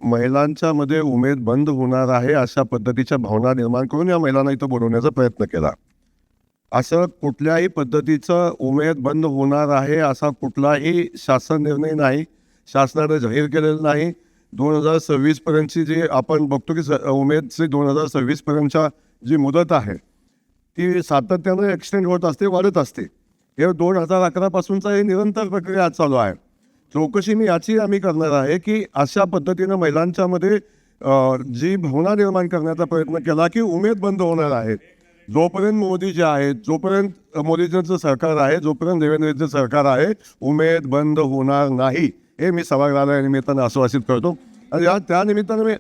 महिलांच्या मध्ये उमेद बंद होणार आहे अशा पद्धतीच्या भावना निर्माण करून या महिलांना इथं बोलवण्याचा प्रयत्न केला. असं कुठल्याही पद्धतीचं उमेद बंद होणार आहे असा कुठलाही शासन निर्णय नाही, शासनाने जाहीर केलेलं नाही. 2026 पर्यंतची जी आपण बघतो की उमेदची 2026 पर्यंतच्या जी मुदत आहे ती सातत्यानं एक्सटेंड होत असते, वाढत असते. हे 2011 पासूनचा ही निरंतर प्रक्रिया आज चालू आहे. चौकशी मी याची आम्ही करणार आहे की अशा पद्धतीनं महिलांच्या मध्ये जी भावना निर्माण करण्याचा प्रयत्न केला की उमेद बंद होणार आहे. जोपर्यंत मोदी जे आहेत, जोपर्यंत मोदींचं सरकार आहे, जोपर्यंत देवेंद्रचं सरकार आहे, उमेद बंद होणार नाही हे मी सभागृहाला निमित्तानं आश्वासित करतो. आणि त्या निमित्तानं मी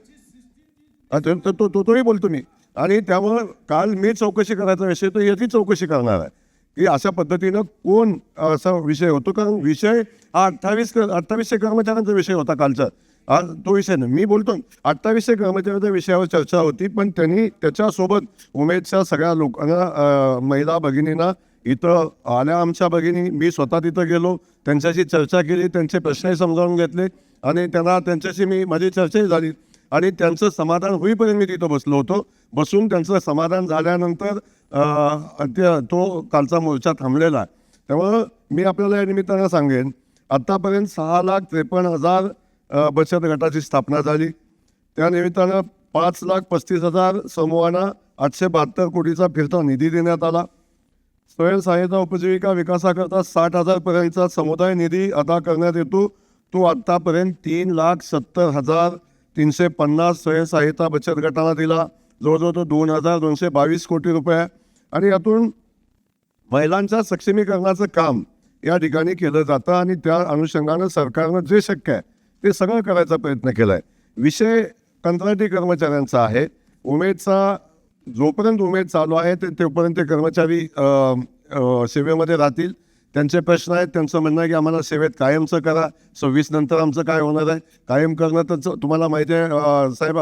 तोही बोलतो मी. आणि त्यामुळं काल मी चौकशी करायचा विषय तर याची चौकशी करणार आहे की अशा पद्धतीनं कोण असा विषय होतो. कारण विषय हा 2800 कर्मचाऱ्यांचा विषय होता कालचा. आज तो विषय नाही, मी बोलतो 2800 कर्मचाऱ्यांच्या विषयावर चर्चा होती. पण त्यांनी त्याच्यासोबत उमेदच्या सगळ्या लोकांना, महिला भगिनींना इथं आल्या, आमच्या भगिनी, मी स्वतः तिथं गेलो, त्यांच्याशी चर्चा केली, त्यांचे प्रश्नही समजावून घेतले आणि त्यांच्याशी माझी चर्चाही झाली आणि त्यांचं समाधान होईपर्यंत मी तिथं बसलो होतो. बसून त्यांचं समाधान झाल्यानंतर तो कालचा मोर्चा थांबलेला आहे. त्यामुळं मी आपल्याला या निमित्तानं सांगेन, आत्तापर्यंत 6,53,000 बचत गटाची स्थापना झाली. त्या निमित्तानं 5,35,000 समूहांना 872 कोटीचा फिरता निधी देण्यात आला. स्वयंसहाय्यता उपजीविका विकासाकरता 60,000 पर्यंतचा समुदाय निधी अदा करण्यात येतो. तो आत्तापर्यंत 3,70,350 स्वयंसहाय्यता बचत गटाला दिला. जवळजवळ तो 2,222 कोटी रुपये. आणि यातून महिलांच्या सक्षमीकरणाचं काम या ठिकाणी केलं जातं आणि त्या अनुषंगानं सरकारनं जे शक्य आहे ते सगळं करायचा प्रयत्न केला आहे. विषय कंत्राटी कर्मचाऱ्यांचा आहे. उमेदचा जोपर्यंत उमेद चालू आहे तोपर्यंत ते कर्मचारी सेवेमध्ये राहतील. त्यांचे प्रश्न आहेत, त्यांचं म्हणणं आहे की आम्हाला सेवेत कायमचं करा. 26 नंतर आमचं काय होणार आहे, कायम करणं तर तुम्हाला माहिती आहे साहेब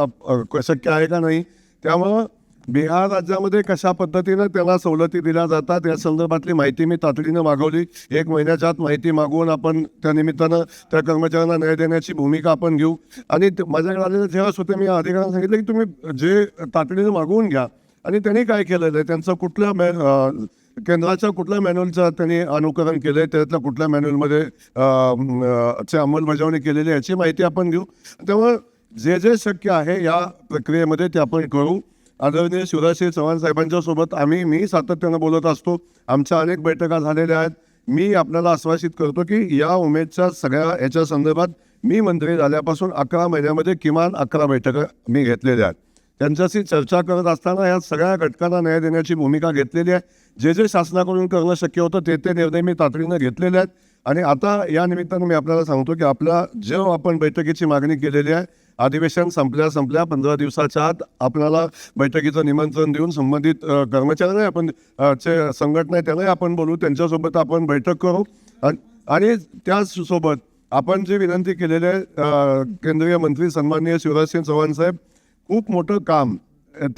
शक्य आहे का नाही. त्यामुळं बिहार राज्यामध्ये कशा पद्धतीनं त्यांना सवलती दिल्या जातात या संदर्भातली माहिती मी तातडीनं मागवली. 1 महिन्याच्या आत माहिती मागवून आपण त्या निमित्तानं त्या कर्मचाऱ्यांना न्याय देण्याची भूमिका आपण घेऊ. आणि माझ्याकडे आलेले जेव्हाच होते मी अधिकाऱ्यांना सांगितलं की तुम्ही जे तातडीनं मागवून घ्या. आणि त्यांनी काय केलेलं आहे, त्यांचं कुठल्या केंद्राच्या कुठल्या मॅन्युअलचं त्यांनी अनुकरण केलं आहे, त्यातल्या कुठल्या मॅन्युअलमध्ये अंमलबजावणी केलेली आहे याची माहिती आपण घेऊ. त्यामुळं जे जे शक्य आहे या प्रक्रियेमध्ये ते आपण करू. आदरणीय शिवराजसिंह चव्हाण साहेबांच्या सोबत मी सातत्यानं बोलत असतो. आमच्या अनेक बैठका झालेल्या आहेत. मी आपल्याला आश्वासित करतो की या उमेदच्या सगळ्या याच्या संदर्भात मी मंत्री झाल्यापासून 11 महिन्यामध्ये किमान 11 बैठका मी घेतलेल्या आहेत. त्यांच्याशी चर्चा करत असताना या सगळ्या घटकांना न्याय देण्याची भूमिका घेतलेली आहे. जे जे शासनाकडून करणं शक्य होतं ते निर्णय मी तातडीनं घेतलेले आहेत. आणि आता या निमित्तानं मी आपल्याला सांगतो की आपला जेव्हा आपण बैठकीची मागणी केलेली आहे, अधिवेशन संपल्या 15 दिवसाच्या आत आपल्याला बैठकीचं निमंत्रण देऊन संबंधित कर्मचाऱ्यांना आपण संघटना आहे त्यांनाही आपण बोलू, त्यांच्यासोबत आपण बैठक करू. आणि त्याचसोबत आपण जे विनंती केलेली आहे, केंद्रीय मंत्री सन्माननीय शिवराजसिंह चव्हाण साहेब खूप मोठं काम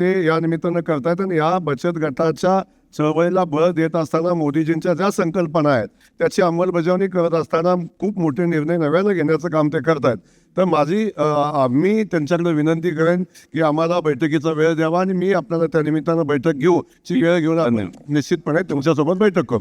ते या निमित्तानं करतायत. आणि या बचत गटाच्या चळवळीला बळ देत असताना मोदीजींच्या ज्या संकल्पना आहेत त्याची अंमलबजावणी करत असताना खूप मोठे निर्णय नव्यानं घेण्याचं काम ते करतायत. तर मी त्यांच्याकडे विनंती करेन की आम्हाला बैठकीचा वेळ द्यावा आणि मी आपल्याला त्या निमित्तानं बैठक घेऊ ची वेळ घेऊन निश्चितपणे तुमच्यासोबत बैठक करू.